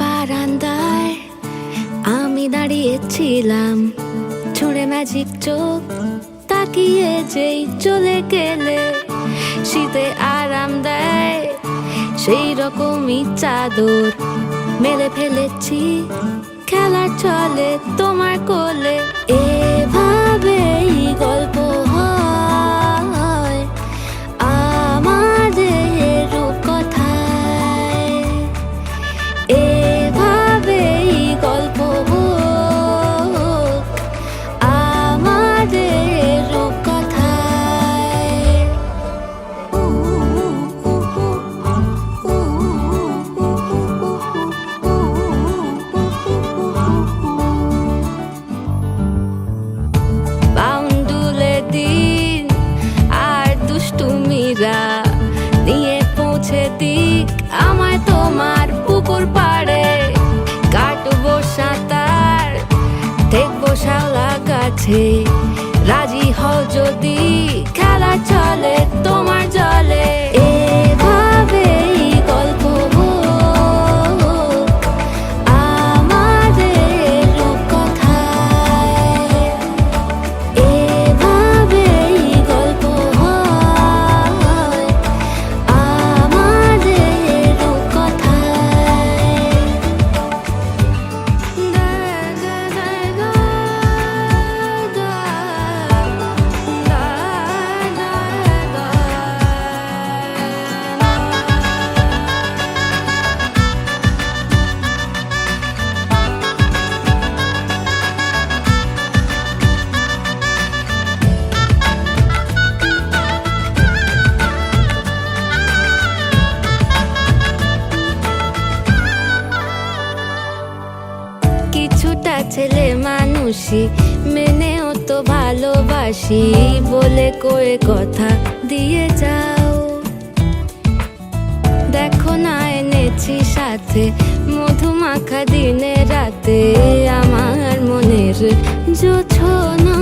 বারান্দায় আমি দাঁড়িয়েছিলাম, ছুঁড়ে ম্যাজিক চোখ তাকিয়ে যেই চলে গেলে। শীতে আরাম দেয় সেই রকমই চাদর মেলে ফেলেছি, খেলার চলে তোমার কোলে। এভাবেই গল্প হয় আমাদের রূপকথায়, এভাবেই গল্প হোক আমাদের রূপকথায়। বাউন্ডুলে দিন আর দুষ্টুমিরা নিয়ে পৌঁছে দিক আমায় তোমার পুকুর পাড়ে। কাটবো সাঁতার, দেখবো শাওলা গাছে, রাজি হও যদি খেলা চলে তোমার জলে। এভাবেই গল্প হোক আমাদের রূপকথায়, এভাবেই গল্প হয় আমাদের রূপকথায়। কিছুটা ছেলে মানুষই মেনেও তো ভালোবাসি, বলে কয়ে কথা দিয়ে যাও। দেখো না এনেছি সাথে মধুমাখা দিনে রাতে আমার মনের জোছনা।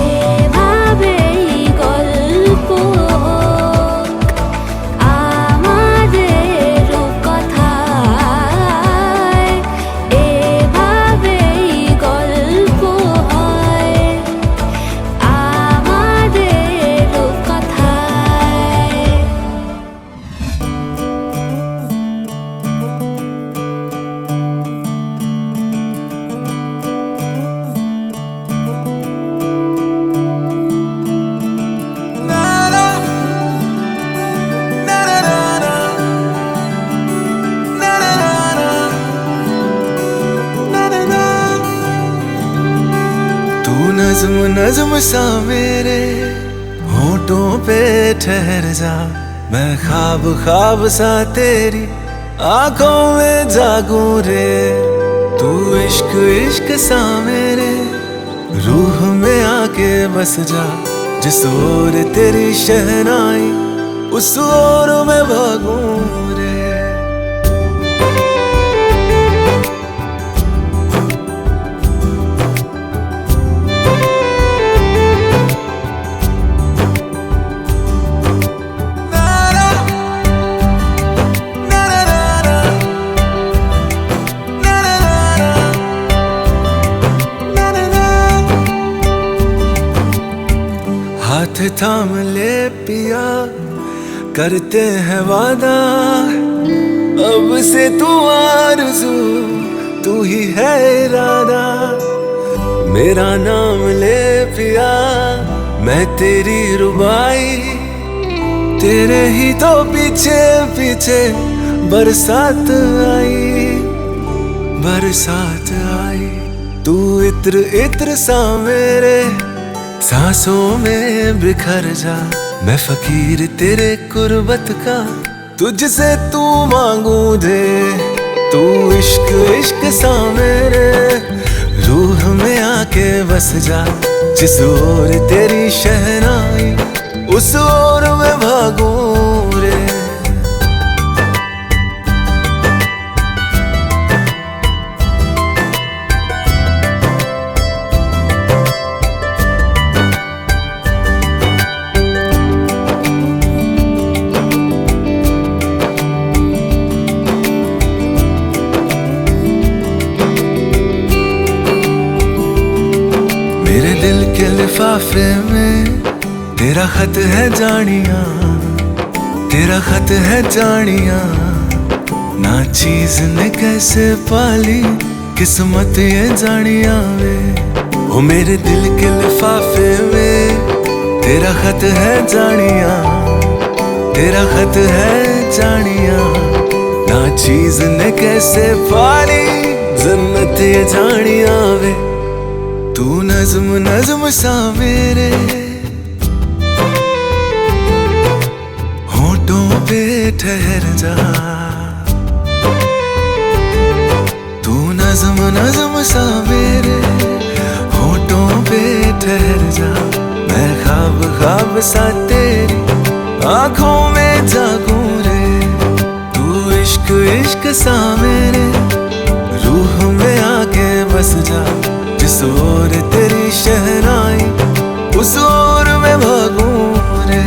এভাবেই গল্প হোক আমাদের রূপকথায়, এভাবেই গল্প হয় আমাদের রূপকথায়। नज्म नज्म सा मेरे होठों पे ठहर जा, मैं ख्वाब ख्वाब सा तेरी आंखों में जागूं रे। तू इश्क इश्क सा मेरे रूह में आके बस जा, जिस ओर तेरी शहनाई उस ओर मैं भागूं रे। हाथ थाम ले पिया, करते हैं वादा, अब से तू आरज़ू तू ही है इरादा। मेरा नाम ले पिया, मैं तेरी रुबाई, तेरे ही तो पीछे पीछे बरसात आई, बरसात आई। तू इत्र इत्र सा मेरे सांसों में बिखर जा, मैं फकीर तेरे कुर्बत का, तुझसे तू मांगू दे। तू इश्क इश्क सा मेरे रूह में आके बस जा, जिस ओर तेरी शहनाई उस ओर मैं भागूं रे। मेरे दिल के लिफाफे में तेरा खत है जानिया, तेरा खत है जानिया। ना चीज ने कैसे पाली किस्मत ये जानिया वे। ओ मेरे दिल के लिफाफे में तेरा खत है जानिया, तेरा खत है जानिया। ना चीज ने कैसे पाली जन्नत ये जानिया वे। तू नज्म नज्म सा मेरे होठों पे ठहर जा, तू नज्म नज्म सा मेरे होठों पे ठहर जा। मैं ख्वाब ख्वाब सा तेरी आंखों में जागूं रे। तू इश्क इश्क सा मेरे रूह में आके बस जा, जिस ओर तेरी शहनाई उस ओर मैं भागूं रे।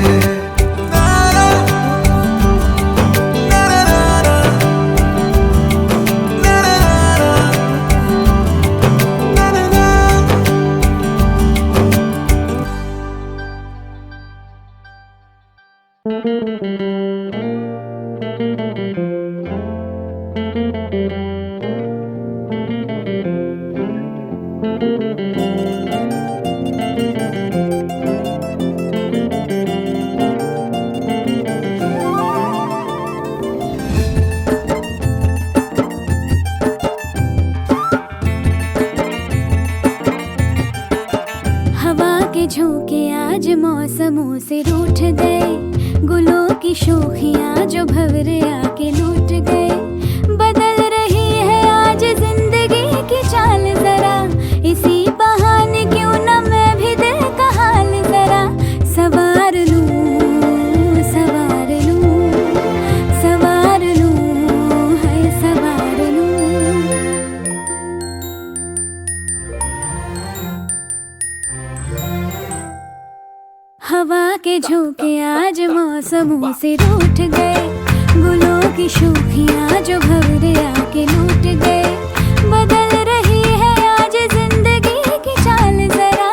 हवा के झोंके आज मौसमों से रूठ गए, गुलों की शोखियां जो भंवरे आके लूट गए। बदल रही है आज जिंदगी की चाल जरा, इसी बहाने क्यों न मैं भी दिल का हाल जरा सवार लूं, सवार लूं, सवार लूं, है सवार लूं। हवा के झोंके आज मौसमों से रूठ गए, गुलों की शोखियां जो भंवरे आके लूट गए। बदल रही है आज जिंदगी की चाल जरा,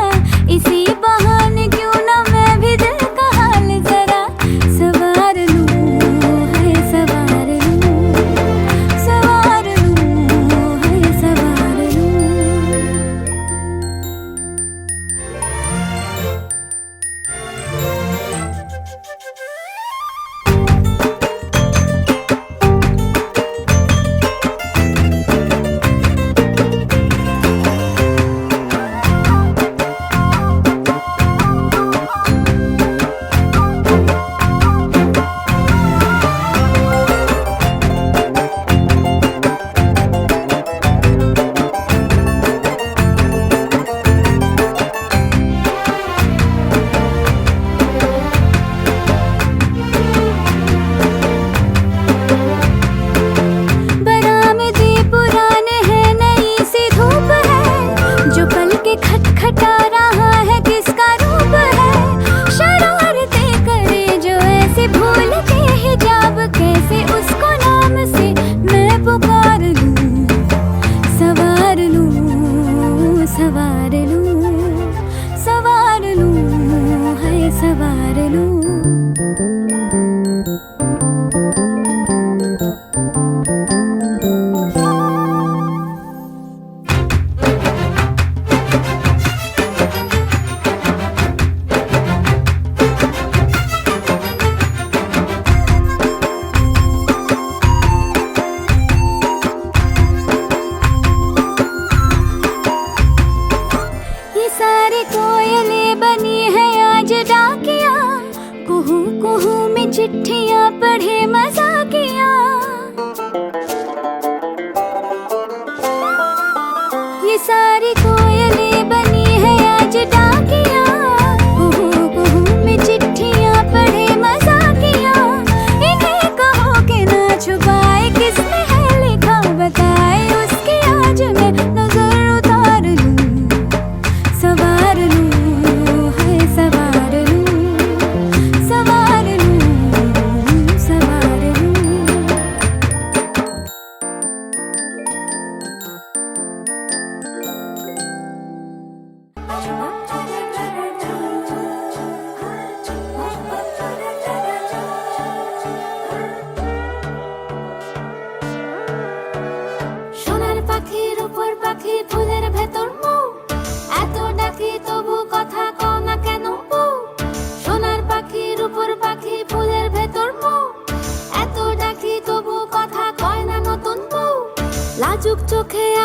इसी बहाने क्यों न मैं भी दिल का हाल जरा सवार लूं, है सवार लूं, सवार लूं, है सवार लूं।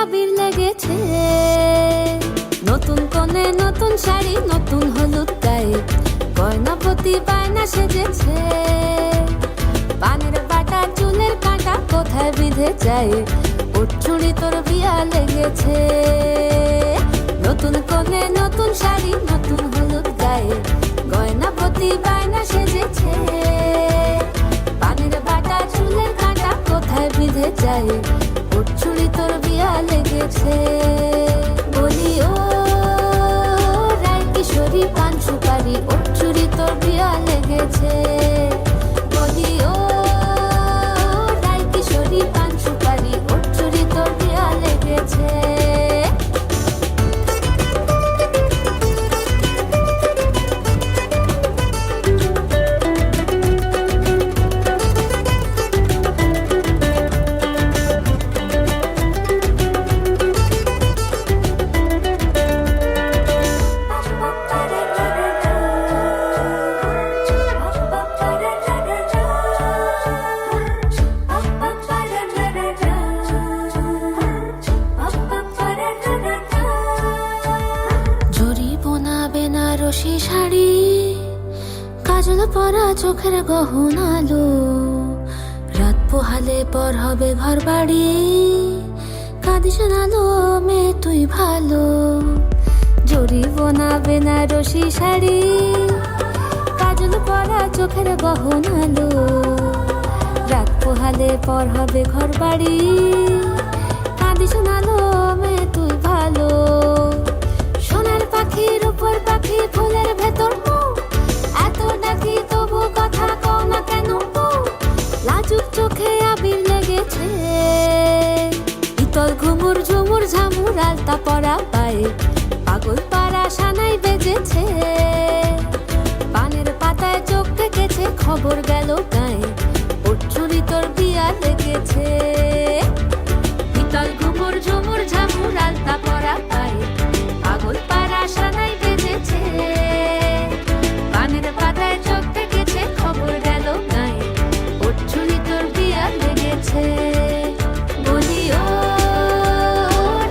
আবির লেগেছে। নতুন কোণে নতুন শাড়ি, নতুন হলুদ গায়ে, গয়নাপতি বায়না সেজেছে। পানের বাটা চুলের কাঁটা কোথায় বিঁধে যায়, ওর চুড়ি তোর বিয়া লেগেছে। নতুন কোণে নতুন শাড়ি, নতুন হলুদ গায়ে, গয়নাপতি বায়না সেজেছে। পানের বাটা চুলের কাঁটা কোথায় বিঁধে যায়, ওর চুড়ি তোর বিয়া লেগেছে। বলি ও রায় কিশোরী পান সুপারি, ওর চুড়ি তোর বিয়া লেগেছে। বলি ও রায় কিশোরী পান সুপারি, ওর চুড়ি তোর বিয়া লেগেছে। বেনারসি শাড়ি, কাজল পরা চোখের গহনালো, রাত পোহালে পর হবে ঘর বাড়ি, কাঁদিস নালো মেয়ে তুই ভালো। জরি বোনা বেনারসি শাড়ি, কাজল পরা চোখের গহনালো, রাত পোহালে পর হবে ঘর বাড়ি, কাঁদিস নালো মেয়ে তুই ভালো। সোনার পাখির উপর পাখি, ফুলের ভেতর মৌ, এত ডাকি তবু কথা কও না কেন বউ? লাজুক চোখে আবির লেগেছে, ইতল ঘুমুর ঝুমুর ঝামুর আলতা পরা পায়ে, পাগল পাড়া সানাই বেজেছে। পানের পাতায় চোখ থেকেছে, খবর গেল গায়ে, ওর চুড়ি তোর বিয়া লেগেছে। ইতল ঘুমুর ঝুমুর ঝামুর আলতা পরা পায়ে, পাগল পাড়া সানাই বেজেছে। পানের পাতায় চোখ থেকেছে, খবর গেল গায়ে, ওর চুড়ি তোর বিয়া লেগেছে। বলি ও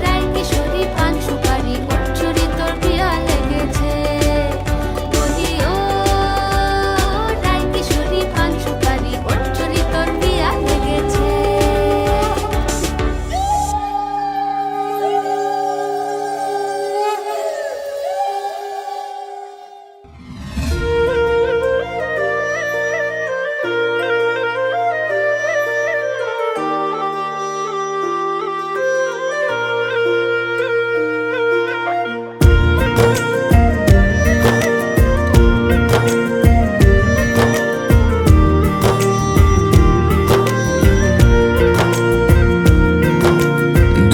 রায় কিশোরী পান সুপারি, ওর চুড়ি তোর বিয়া লেগেছে। বলি ও রায় কিশোরী পান সুপারি, ওর চুড়ি তোর বিয়া লেগেছে।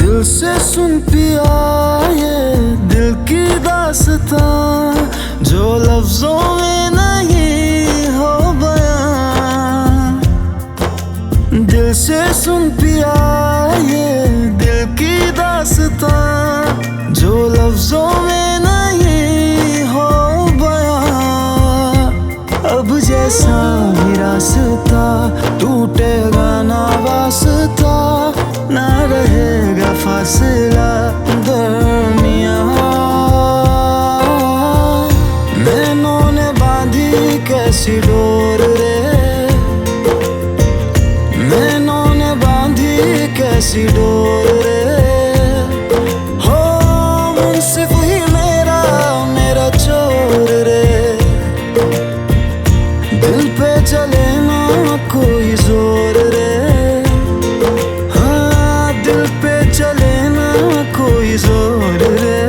दिल से सुन पिया ये दिल की दास्तां, जो लफ्जों में नहीं हो बयां। दिल से सुन पिया ये दिल की दास्तां, जो लफ्जों में नहीं हो बयां। अब जैसा भी रास्ता टूटेगा ना वास्ता, ना रहेगा फासला दरमियां। नैनों ने बांधी कैसी डोर रे, नैनों ने बांधी कैसी डोर रे। हो मुंसिफ ही मेरा मेरा चोर रे, दिल पे चले ना कोई जोर रे। हाँ दिल पे चले ना कोई जोर रे।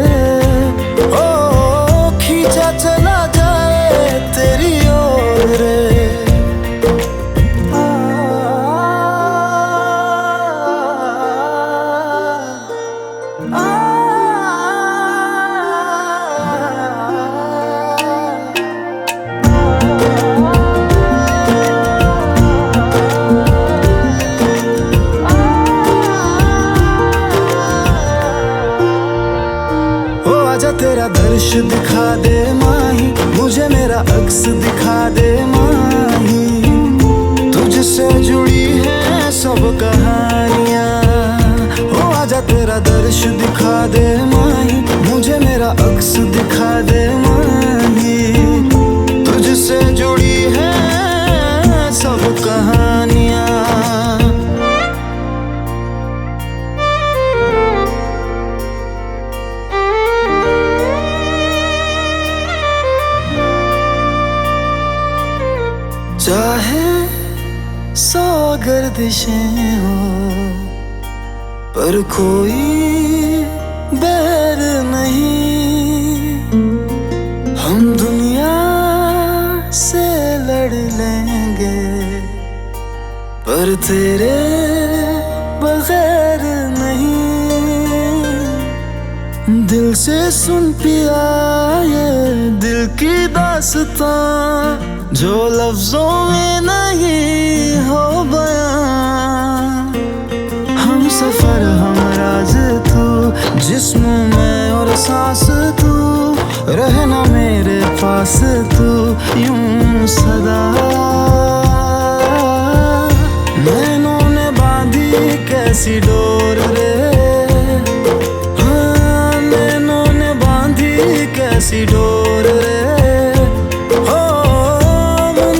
ओ खींचा चला जाए तेरी ओर रे। तेरा दर्श दिखा दे माही, मुझे मेरा अक्स दिखा दे माही। तुझसे जुड़ी है सब कहानियाँ, ओ आजा तेरा दर्श दिखा दे माही, मुझे मेरा अक्स दिखा दे माही। तुझसे जुड़ी है सब कहानियां, चाहे 100 गर्दिशें हो पर कोई बैर नहीं। हम दुनिया से लड़ लेंगे पर तेरे बगैर नहीं। दिल से सुन पिया ये दिल की दास्तां, जो लफ्जों में नहीं हो बयां। हम सफर हम राज तू, जिस्म में और सांस तू, रहना मेरे पास तू यूं सदा। नैनों ने बांधी कैसी डोर रे, हाँ नैनों ने बांधी कैसी डोर रे।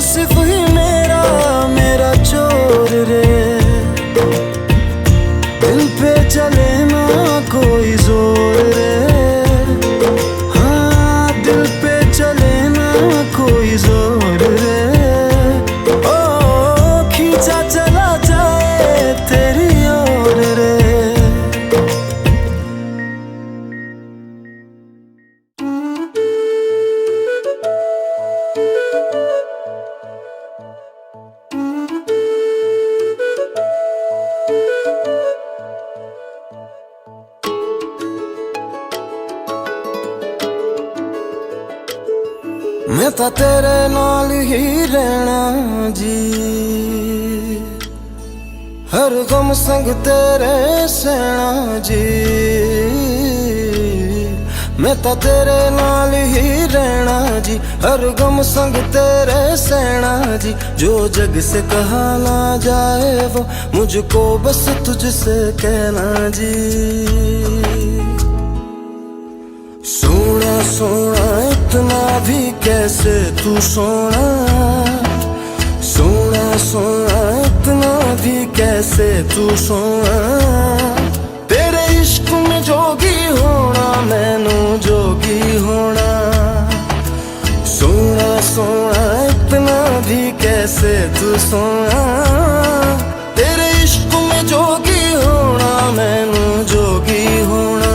सिर्फ ही मेरा चोर रे, दिल पे चले ना कोई जोर रे। हाँ दिल पे चले ना कोई जोर रे। ओ खींचा चला जाए तेरी ओर रे। मैं तो तेरे नाल ही रहना जी, हर गम संग तेरे सहना जी। मैं तो तेरे नाल ही रहना जी, हर गम संग तेरे सहना जी। जो जग से कहा ना जाए वो मुझको बस तुझसे कहना जी। सोना सोना इतना भी कैसे तू सोना, सोना सोना इतना भी कैसे तू सोना। तेरे इश्क में जोगी होना मैनू जोगी होना। सोना सोना इतना भी कैसे तू सोना। तेरे इश्क में जोगी होना मैनू जोगी होना।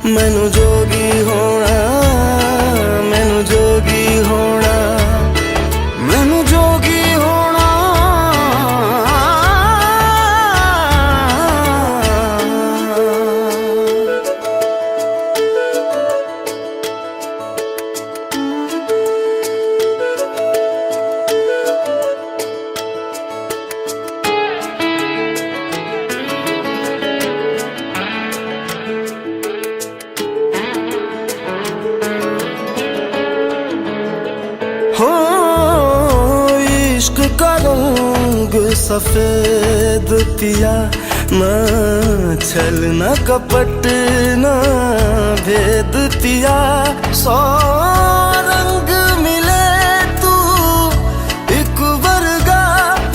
मैनू जोगी होना, मैनू जोगी होना, मैनू जोगी होना। हो इश्क का रंग सफेद पिया, ना छल ना कपट ना भेद पिया। 100 रंग मिले तू एक वर्गा,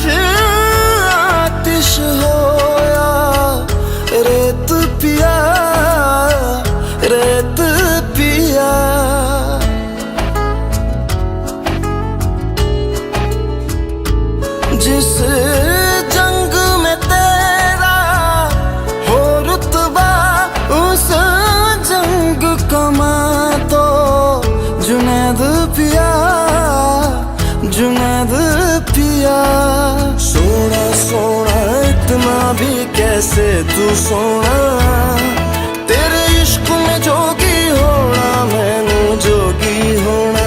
फिर आतिश होया रेत पिया, रेत पिया। जिस जंग में तेरा हो रुतबा, उस जंग कमा तो जुनैद पिया, जुनैद पिया। सोना सोना इतना भी कैसे तू सोना। तेरे इश्क में जोगी होना मैनू जोगी होना।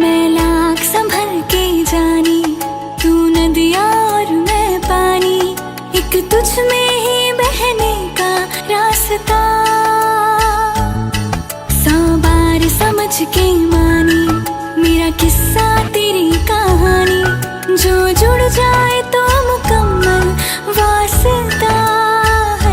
मैं लाख संभल के जानी, तू नदिया और मैं पानी, एक तुझ में ही बहने का रास्ता। 100 बार समझ के मानी मेरा किस्सा तेरी कहानी। जो जुड़ जाए तो मुकम्मल वास्ता है।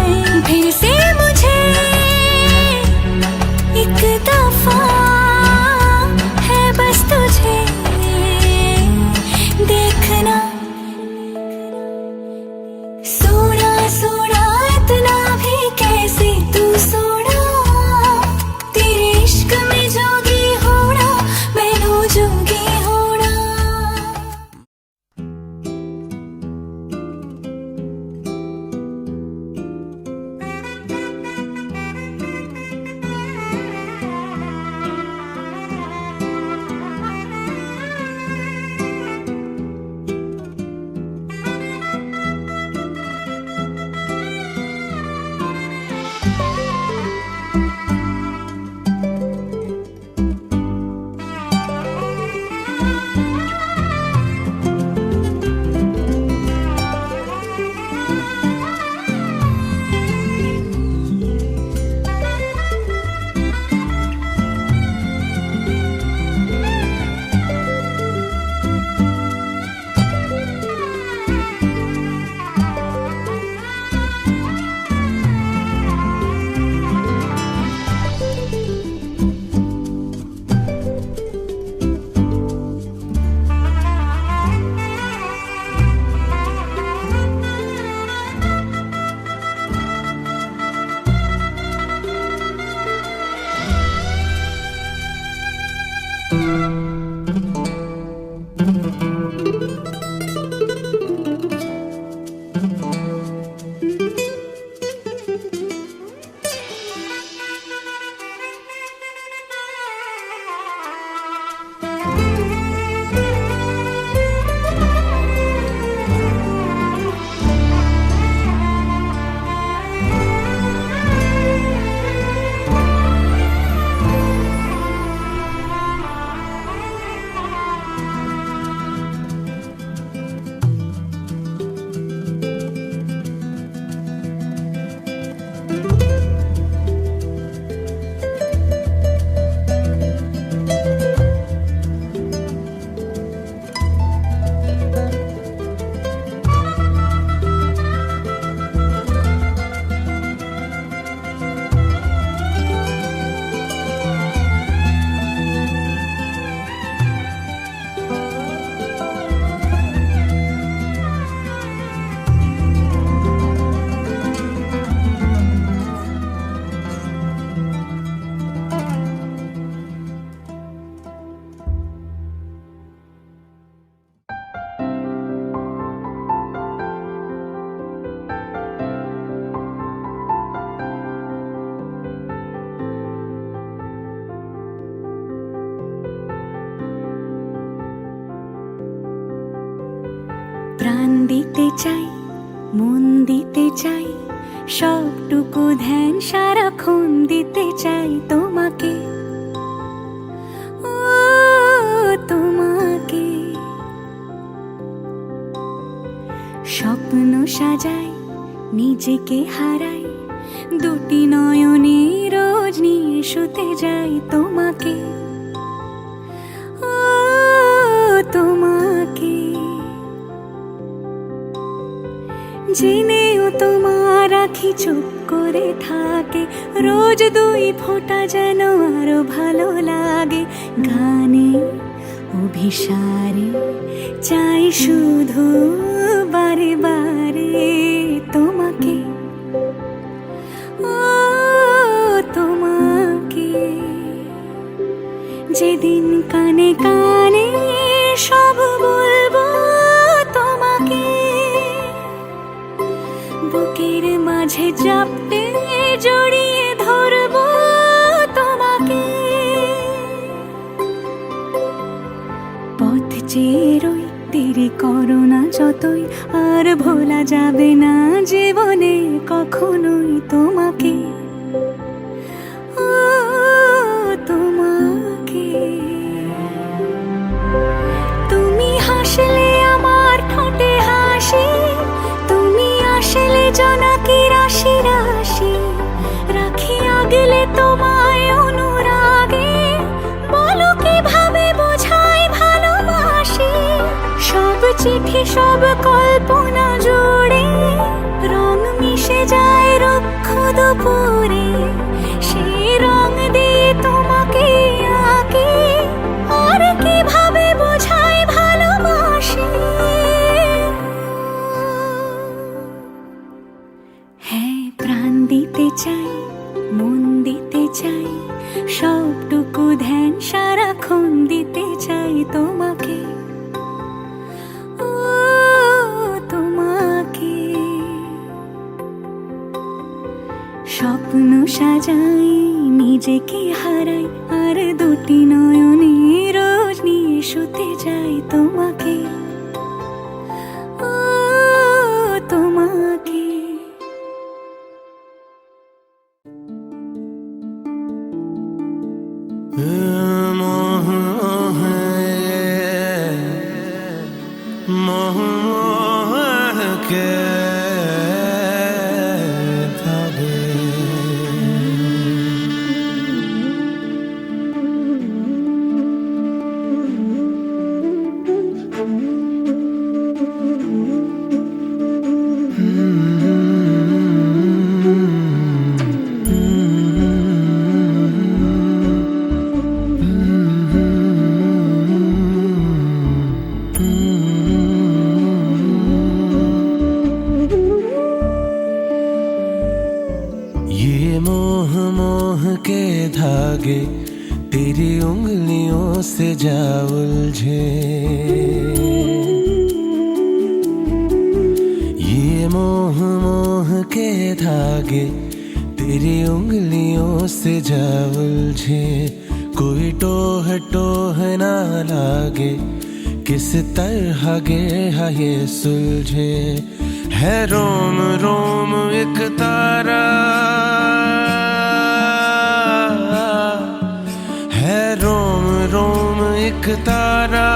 প্রাণ দিতে চাই, মন দিতে চাই, সবটুকু ধ্যান সারাক্ষণ দিতে চাই তোমাকে, ও তোমাকে। স্বপ্ন সাজাই, নিজেকে হারাই, দুটি নয়নে রোজ নিয়ে শুতে যাই তোমাকে, ও তোমাকে। জেনেও তোমার আখি চুপ করে থাকে, রোজ দুই ফোঁটা যেন আরো ভালো লাগে। গানে অভিসারে চাই শুধু বারে বারে তোমাকে, ও তোমাকে। যেদিন কানে কানে সব বলবো তোমাকে, বুকের মাঝে চাপতে জড়িয়ে ধরবো তোমাকে। পথ চেয়ে রই, দেরি করো না যতই, আর ভোলা যাবে না জীবনে কখনোই তোমাকে, ও তোমাকে। তুমি হাসলে আমার ঠোঁটে হাসি, তুমি আসলে জোনাকি রাশি রাশি, রাখি আগলে তোমায় অনুরাগে, বলো কিভাবে বোঝাই ভালোবাসি। সব চিঠি সব কল্পনা জুড়ে রং মিশে যায় রুক্ষ দুপুরে, সেই রং দিয়ে তোমাকে আঁকি, আর কিভাবে বোঝাই ভালোবাসি। হ্যাঁ, প্রাণ দিতে চাই, মন দিতে চাই, সবটুকু ধ্যান সারাক্ষণ দিতে চাই তোমাকে, ও তোমাকে। স্বপ্ন সাজাই, নিজেকে হারাই, আর দুটি নয়নে রোজ নিয়ে শুতে যাই তোমাকে, ও তোমাকে। मोह मोह के धागे, ये मोह मोह के धागे तेरी उंगलियों से जा उलझे, ये मोह मोह के धागे तेरी उंगलियों से जा उलझे। कोई टोह टोह ना लागे, किस तरह गे ये सुलझे। है रोम रोम एक तारा, है रोम रोम एक तारा,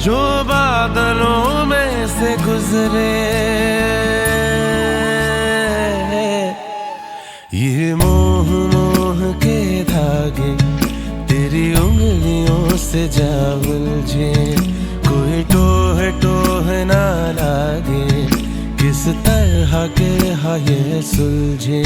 जो बादलों में से गुजरे। ये मोह मोह के धागे तेरी उंगलियों से जा उलझे। कोई टोह टोह ना लागे, किस तरह के ये सुलझे।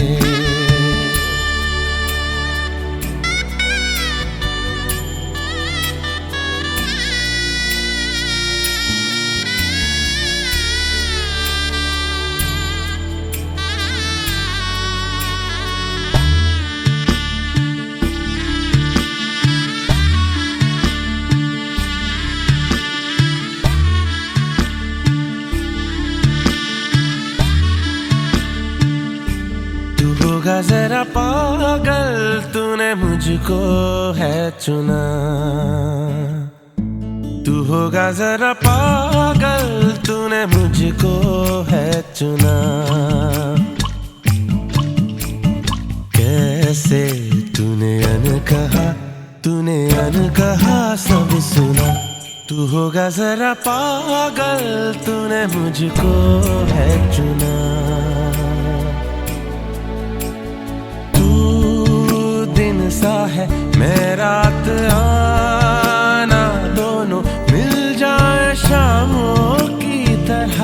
होगा जरा पागल, तूने मुझको है चुना। तू होगा जरा पागल, तूने मुझको है चुना। कैसे तूने अनकहा सब सुना। तू होगा जरा पागल, तूने मुझको है चुना। तू दिन सा है मैं रात आना, दोनों मिल जाए शामों की तरह।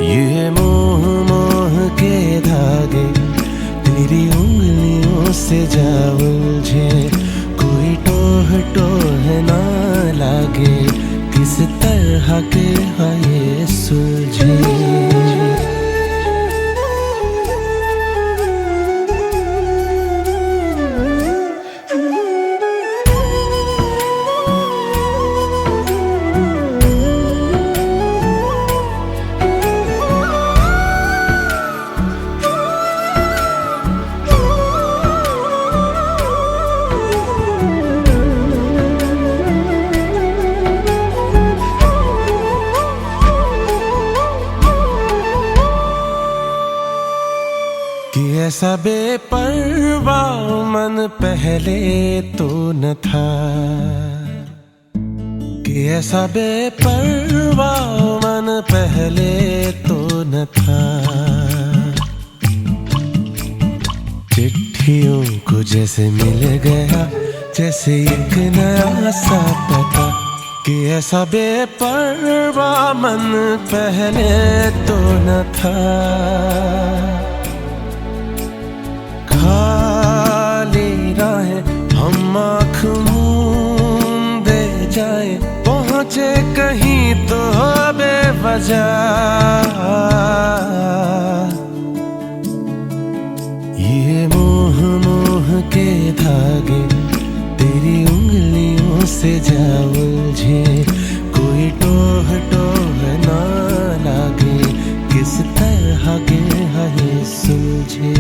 ये मोह मोह के धागे तेरी उंगलियों से जा उलझे, कोई टोह ना लागे, किस तरह के है ये सुलझे। कि ऐसा बेपरवाह मन पहले तो न था, कि ऐसा बेपरवाह मन पहले तो न था। चिट्ठियों को जैसे मिल गया जैसे एक नया सा पता, कि ऐसा बेपरवाह मन पहले तो न था। खाली राहें हम आँख मूंदे जाए, पहुँचे कहीं तो बेवजह। ये मोह मोह के धागे तेरी उंगलियों से जा उलझे, कोई टोह ना लागे, किस तरह के है सुलझे।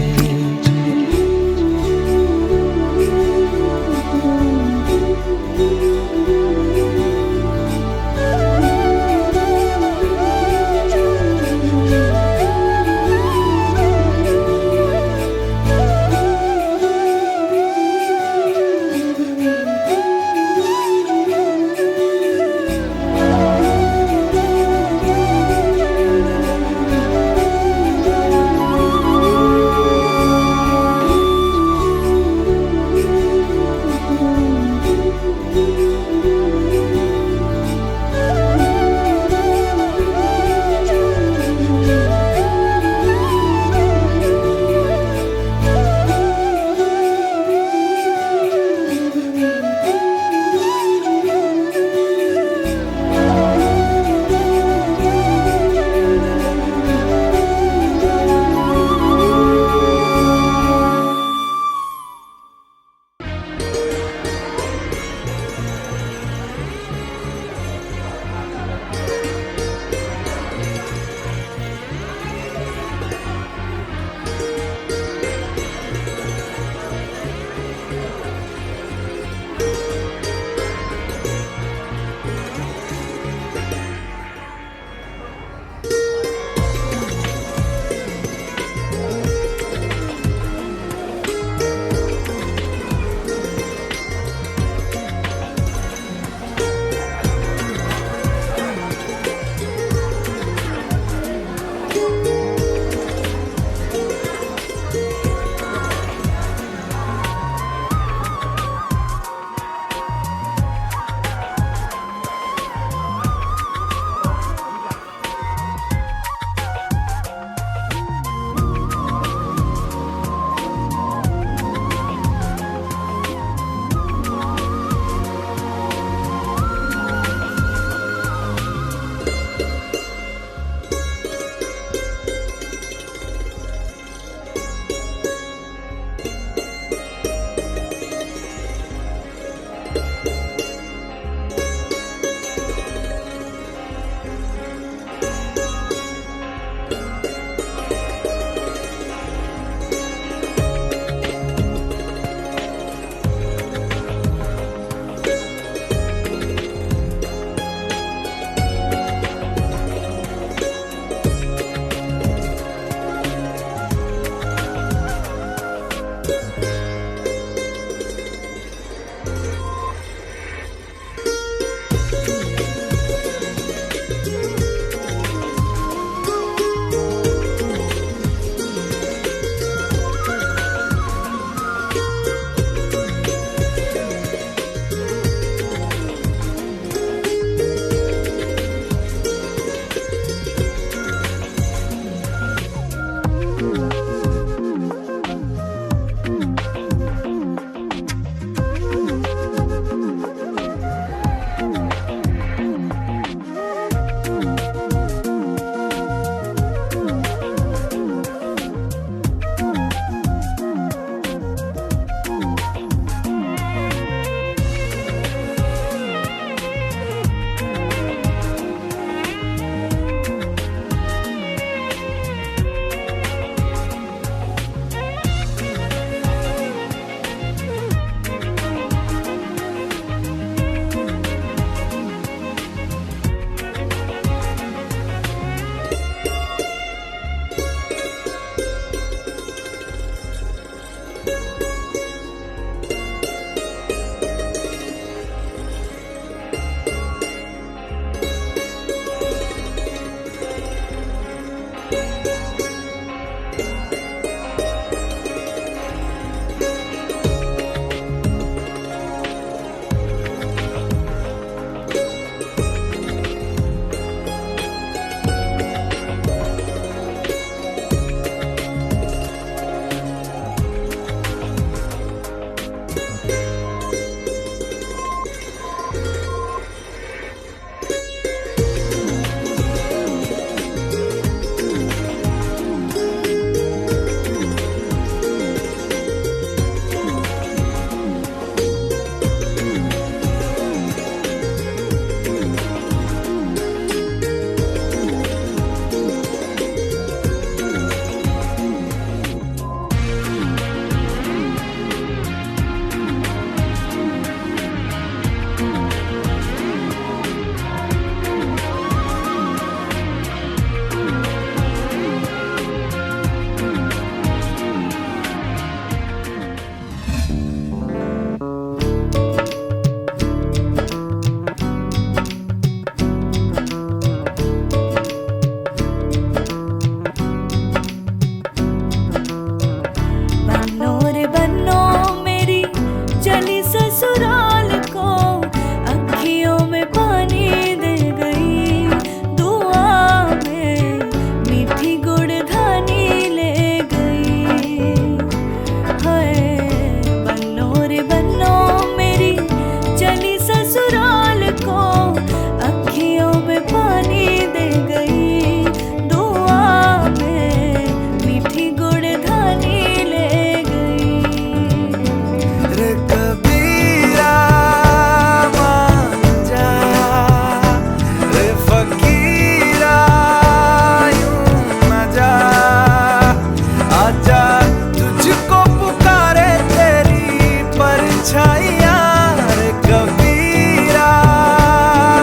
परछाइयां रे कबीरा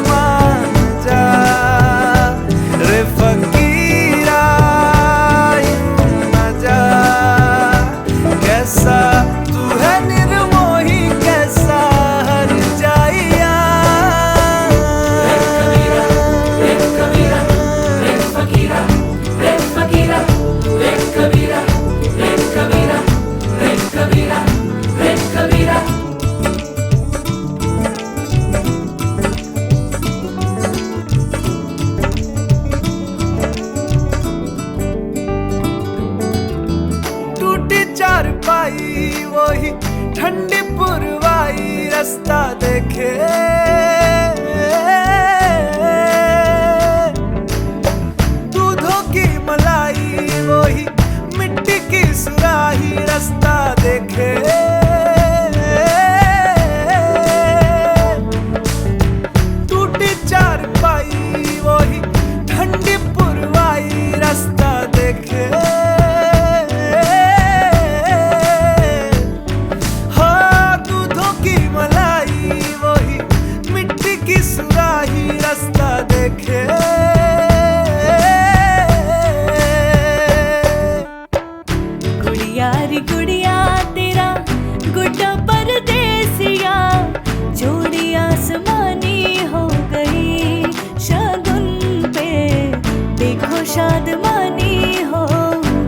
मान जा रे फकीरा यूं न जा। कैसा तू है निर्मोही कैसा हर जाइया। रे कबीरा रे फकीरा रे फकीरा रे कबीरा रे कबीरा रे कबीरा रे कबीरा। टूटी चारपाई वही ठंडी पुरवाई रास्ता देखे। दूधों की मलाई वही मिट्टी की सुराही रास्ता देखे। टूटी चारपाई वही ठंडी पुरवाई रास्ता देखे। हाँ दूधों की मलाई वही मिट्टी की सुराही रास्ता देखे। गुड़िया रे गुड़िया तेरा गुड्डा परदेसिया जोड़ी आसमानी हो गई शगुन पे देखो शादमानी हो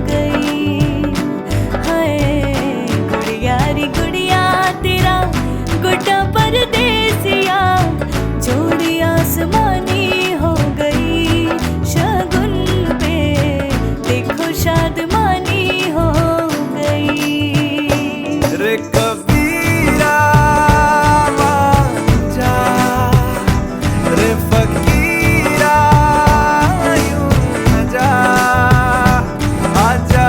गई। हाय गुड़िया रे गुड़िया तेरा गुड्डा परदेसिया जोड़ी आसमानी हो गई शगुन पे देखो शादमानी हो गई। रे कबीरा मान जा रे फकीरा यूं न जा। आजा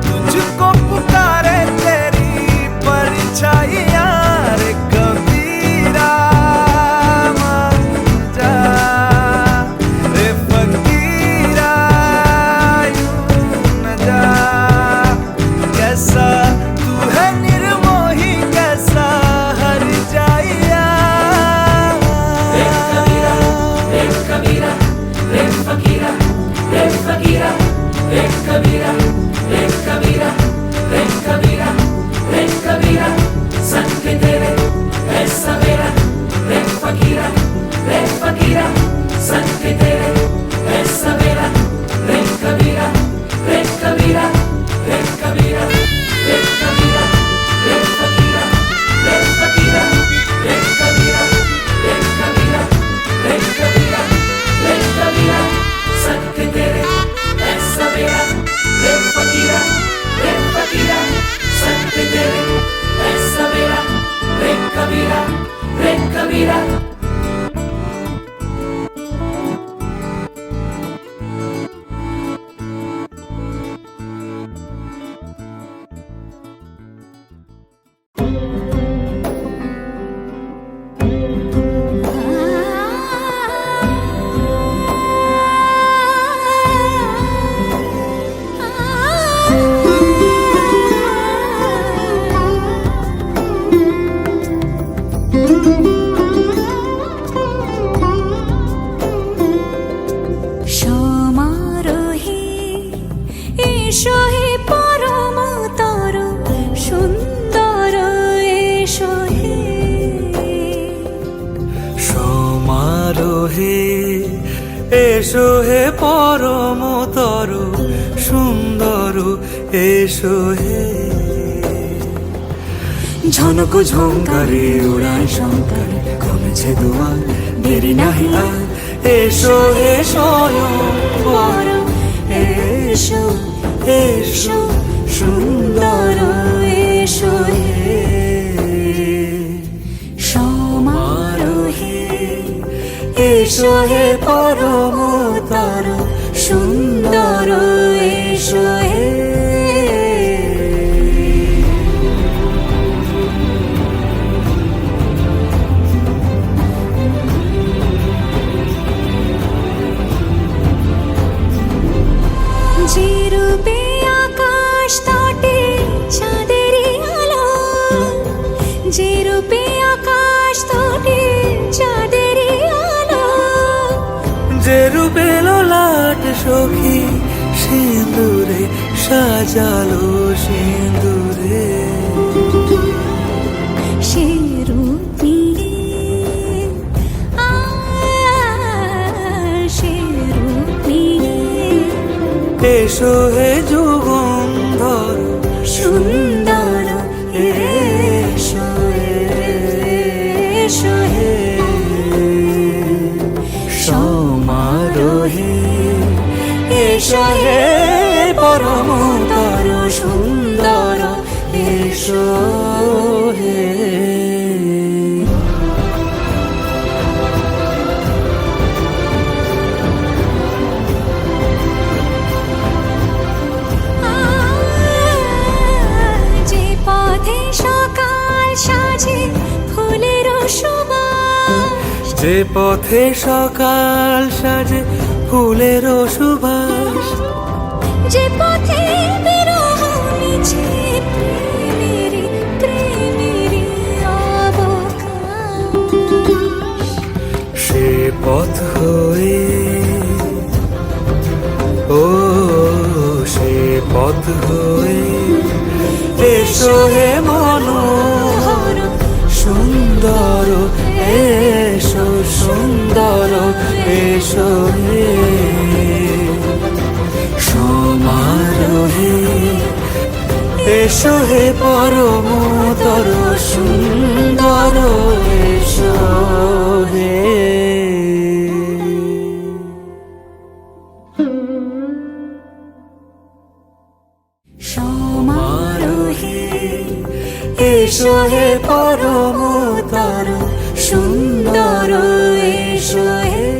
तुझको पुकारे तेरी परछाइयां रे कबीरा मान जा रे फकीरा यूं न जा। कैसा तू है निर्मोही कैसा हर जाइया। रे कबीरा रे कबीरा रे फकीरा रे फकीरा रे कबीरा रे कबीरा रे कबीरा रे कबीरा। संग तेरे है सवेरा रे फकीरा संग तेरे है सवेरा रे कबीरा रे कबीरा रे कबीरा रे कबीरा रे फकीरा रे फकीरा रे कबीरा रे कबीरा रे कबीरा रे कबीरा। संग तेरे है सवेरा रे फकीरा संग तेरे है सवेरा रे कबीरा रे कबीरा। এসো হে পরমতর সুন্দর এসো হে। ঝনক ঝঙ্কারে উড়ায় শঙ্কর কমেছে দুয়ার দেরি নাহি আর। এসো হে স্বয়ং পর এসো এসো সুন্দর এসো হে। সমারোহে এসো হে পরমতর সুন্দর এসো হে। যে রূপে আকাশ তটে চাঁদেরই আলো, যে রূপে রূপেলো লাট সখী সিঁদুরে সাজালো সিঁদুরে সে রূপ নিয়ে সে রূপ নিয়ে এসো হে যুগন্ধর সুন্দর এসো এসো হে সমারোহে এসো হে পরমতর সুন্দর এসো হে যে পথে সকাল সাজে ফুলের সুবাস যে পথে সকাল সাজে ফুলের সুবাস যে পথে বিরহ মিছে প্রেমেরই প্রেমেরই অবকাশ সে পথ হয়ে ও সে পথ হয়ে এসো হে মনোহর সুন্দর এসো সুন্দর এসো হে সমারোহে এসো হে পরমতর সুন্দর এসো হে সমারোহে এসো হে পরমতর সুন্দর এসো হে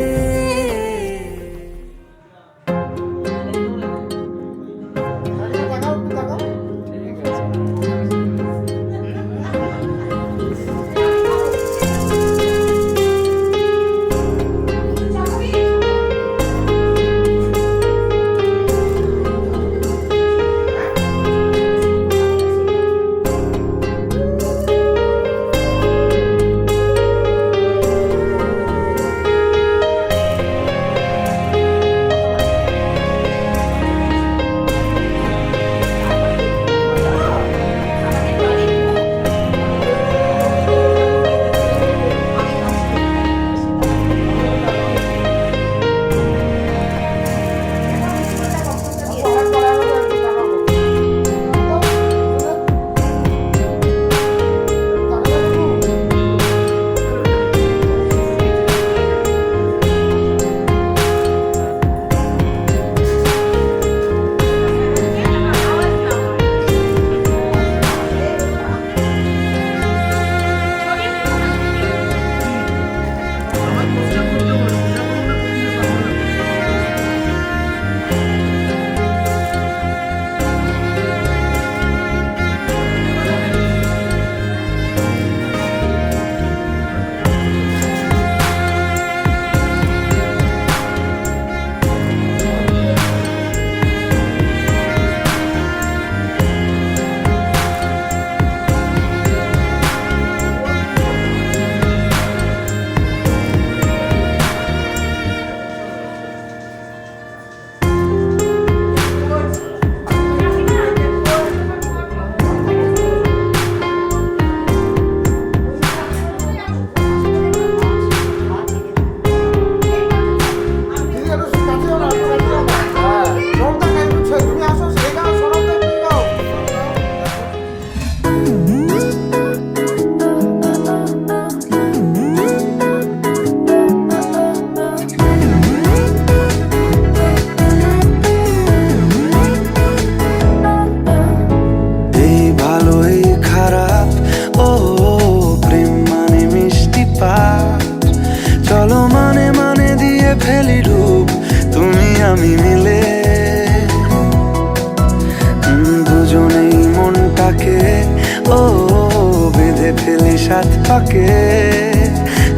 সাত পাকে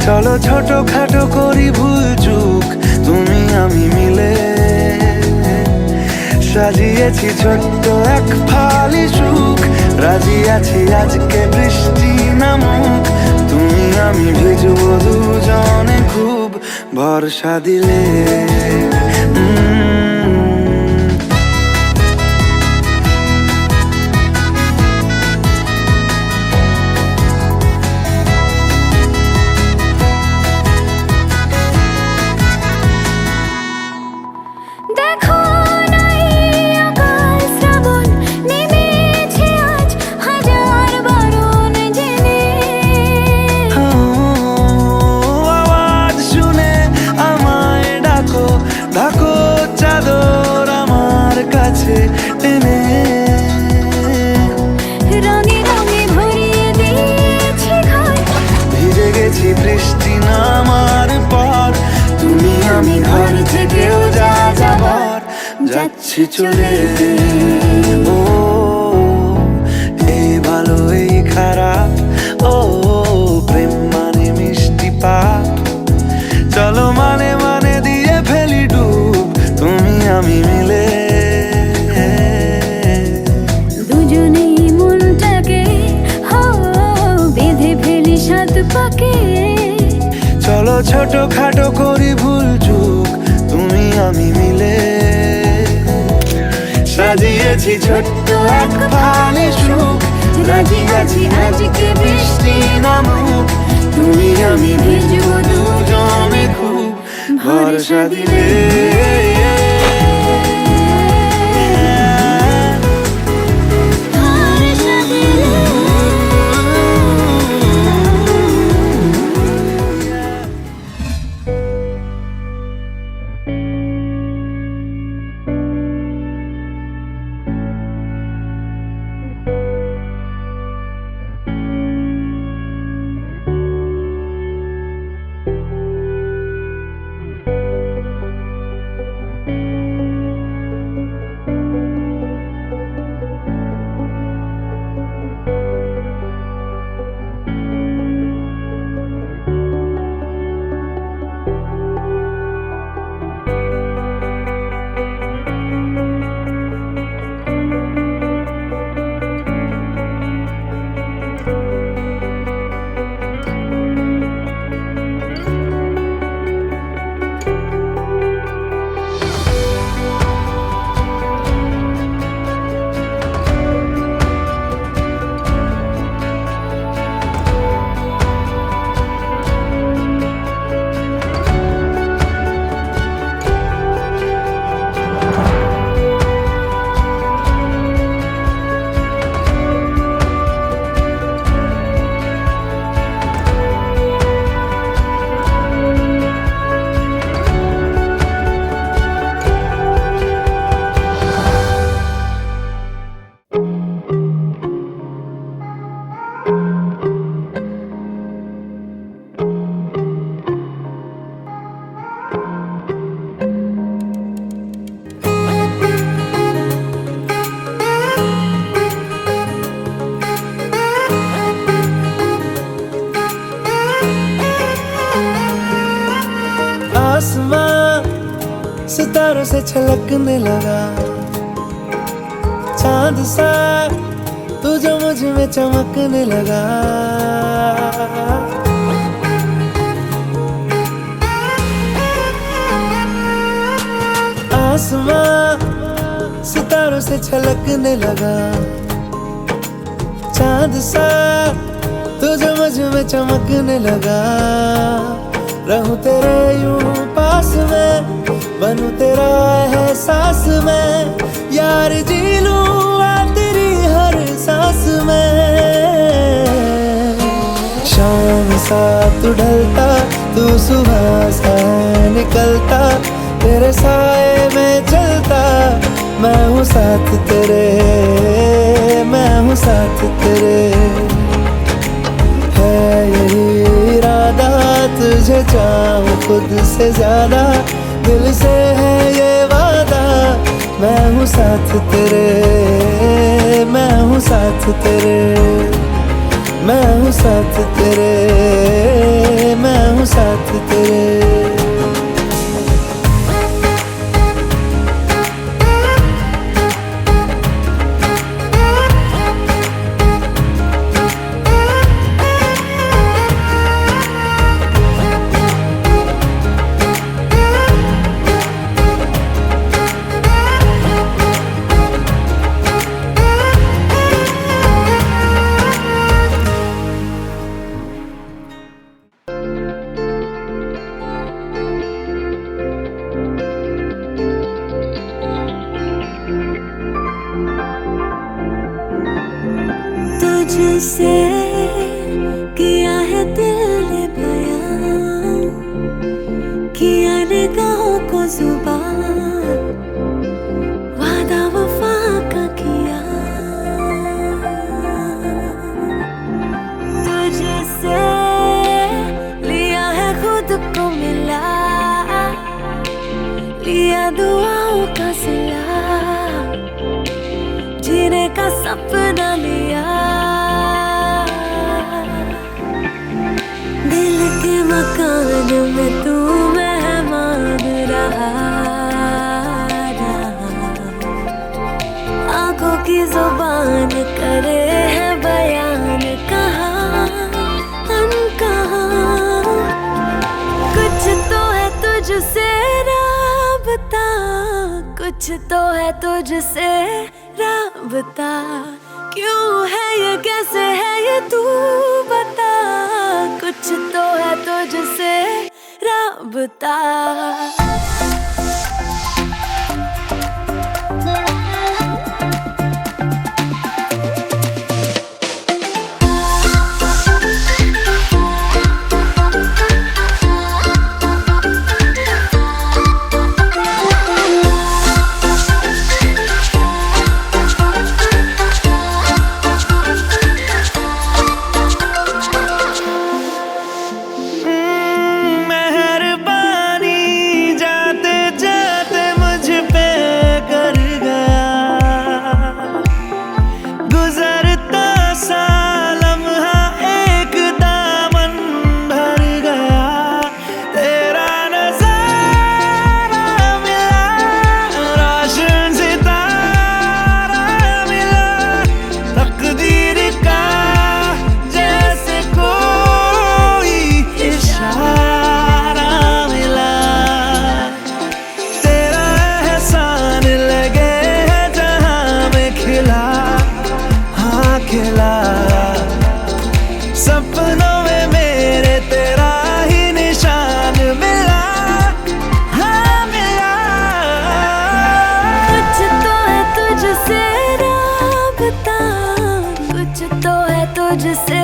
চলো ছোটখাটো করি ভুল চুক তুমি আমি মিলে সাজিয়েছি ছোট্ট এক ফালি সুখ রাজি আছি আজকে বৃষ্টি নামুক তুমি আমি ভিজবো দুজনে খুব ভরসা দিলে দেখো নাই অকাল শ্রাবণ নেমেছে আজ হাজার বারণ জেনে আওয়াজ শুনে আমায় ডাকো ডাকো চাদর আমার কাছে টেনে রঙে রঙে ভরিয়ে দিয়েছি ঘর ভিজে গেছি বৃষ্টি নামার পর তুমি আমি ঘর থেকেও যা যাবার যাচ্ছি চলে ও এই ভালো এই খারাপ ও প্রেম মানে মিষ্টি পাপ চলো মানে মানে দিয়ে ফেলি ডুব তুমি আমি মিলে দুজনেই মনটাকে বেঁধে ফেলি সাত পাকে চলো ছোট খাটো করি ভুল চুক তুমি আমি মিলে সাজিয়েছি ছোট্ট এক ফালি সুখ রাজি আছি আজকে বৃষ্টি নামুক তুমি আমি ভিজবো দুজনে খুব ভরসা দিলে आसमां सितारों से छलकने लगा चांद सा तू जो मुझ में चमकने लगा आसमां सितारों से छलकने लगा चांद सा तू जो मुझ में चमकने लगा रहूं तेरे यूं पास में बनूं तेरा एहसास में यार जी लूं तेरी हर सांस में शाम सा तू ढलता तू सुबह सा निकलता तेरे साए में चलता मैं हूँ साथ तेरे मैं हूँ साथ तेरे है यही इरादा तुझे चाहूं खुद से ज्यादा दिल से है ये वादा मैं हूँ साथ तेरे मैं हूँ साथ तेरे मैं हूँ साथ तेरे मैं हूँ साथ तेरे तुझसे किया है दिल ने बयां, किया निगाहों को जुबान, वादा वफा का किया। तुझसे लिया है खुद को मिला, लिया दुआओं का सिला, जीने का सपना लिया। दिल के मकान में तू मेहमान रहा, आंखों की जुबान करे है बयान, कहाँ अनकहा। कुछ तो है तुझसे राबता, कुछ तो है तुझसे राबता। क्यों है ये, कैसे है ये, तू बता। कुछ तो है तुझसे राबता। सपनों में मेरे तेरा ही निशान मिला, हाँ मिला। कुछ तो है तुझसे राबता, कुछ तो है तुझसे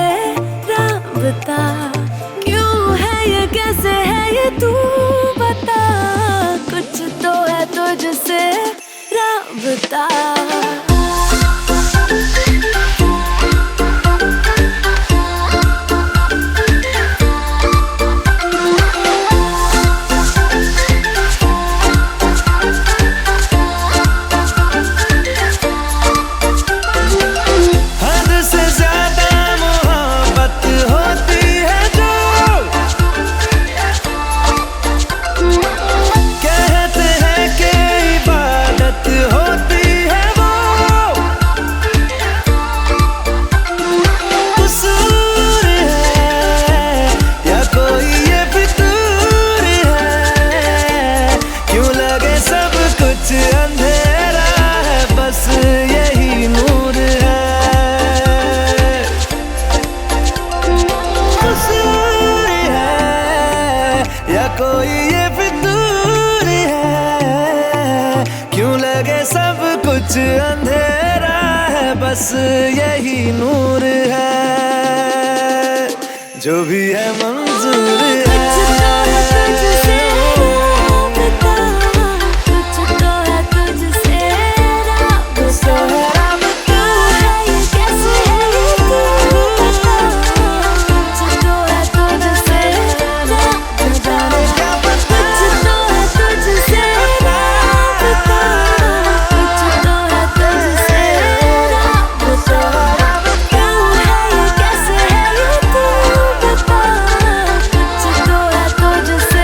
राबता। क्यों है ये, कैसे है ये, तू बता। कुछ तो है तुझसे राबता। अंधेरा है बस यही नूर है, कसूर है या कोई ये फितूर है। क्यों लगे सब कुछ अंधेरा है बस यही नूर है, जो भी है मंजूर है। तुझसे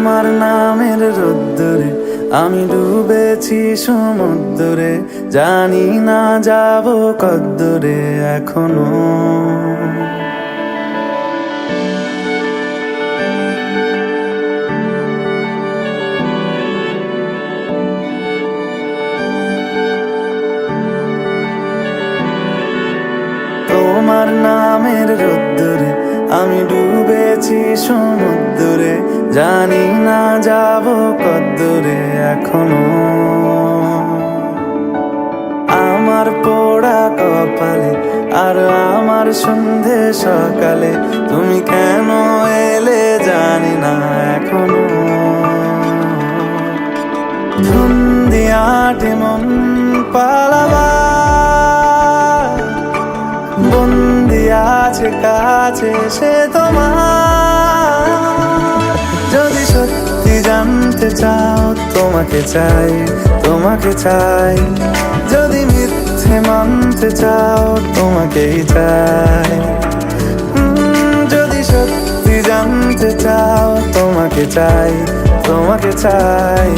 তোমার নামের রোদ্দুরে আমি ডুবেছি সমুদ্রে, জানি না যাব কদ্দুরে এখনো। তোমার নামের রোদ্দুরে আমি ডুবেছি সমুদ্রে, জানি না যাব কদ্দুরে এখনো। আমার পোড়া কপালে আর আমার সন্ধে সকালে তুমি কেন এলে জানি না এখনো। ধুন্দিয়াটে মন পালাবার বন্দি আছে কাছে সে তোমার। যদি সত্যি জানতে চাও তোমাকে চাই, তোমাকে চাই। যদি মিথ্যে মানতে চাও তোমাকেই চাই। যদি সত্যি জানতে চাও তোমাকে চাই, তোমাকে চাই।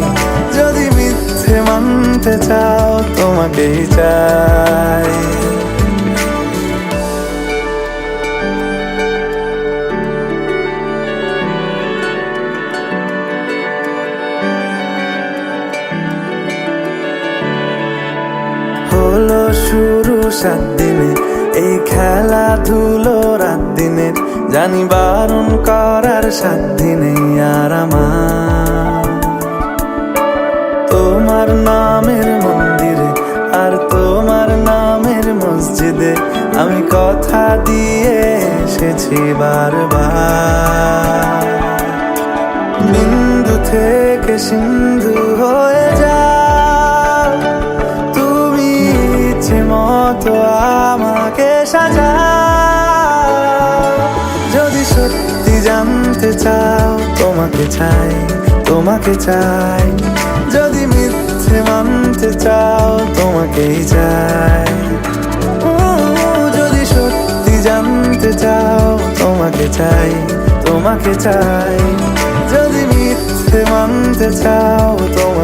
যদি মিথ্যে মানতে চাও তোমাকেই চাই। হলো শুরু 7 দিনে এই খেলাধুলো রাত দিনে, জানি বারণ করার সাধ্য নেই আর আমার। তোমার নামের মন্দিরে আর তোমার নামের মসজিদে আমি কথা দিয়ে এসেছি বারবার। বিন্দু থেকে সিন্ধু হয়ে যাও তুমি, ইচ্ছে মতো আমাকে সাজাও। যদি সত্যি জানতে চাও তোমাকে চাই, তোমাকে চাই। যদি মিথ্যে মানতে চাও তোমাকেই চাই। যদি সত্যি জানতে চাও তোমাকে চাই, তোমাকে চাই। যদি মিথ্যে মানতে চাও তোমাকে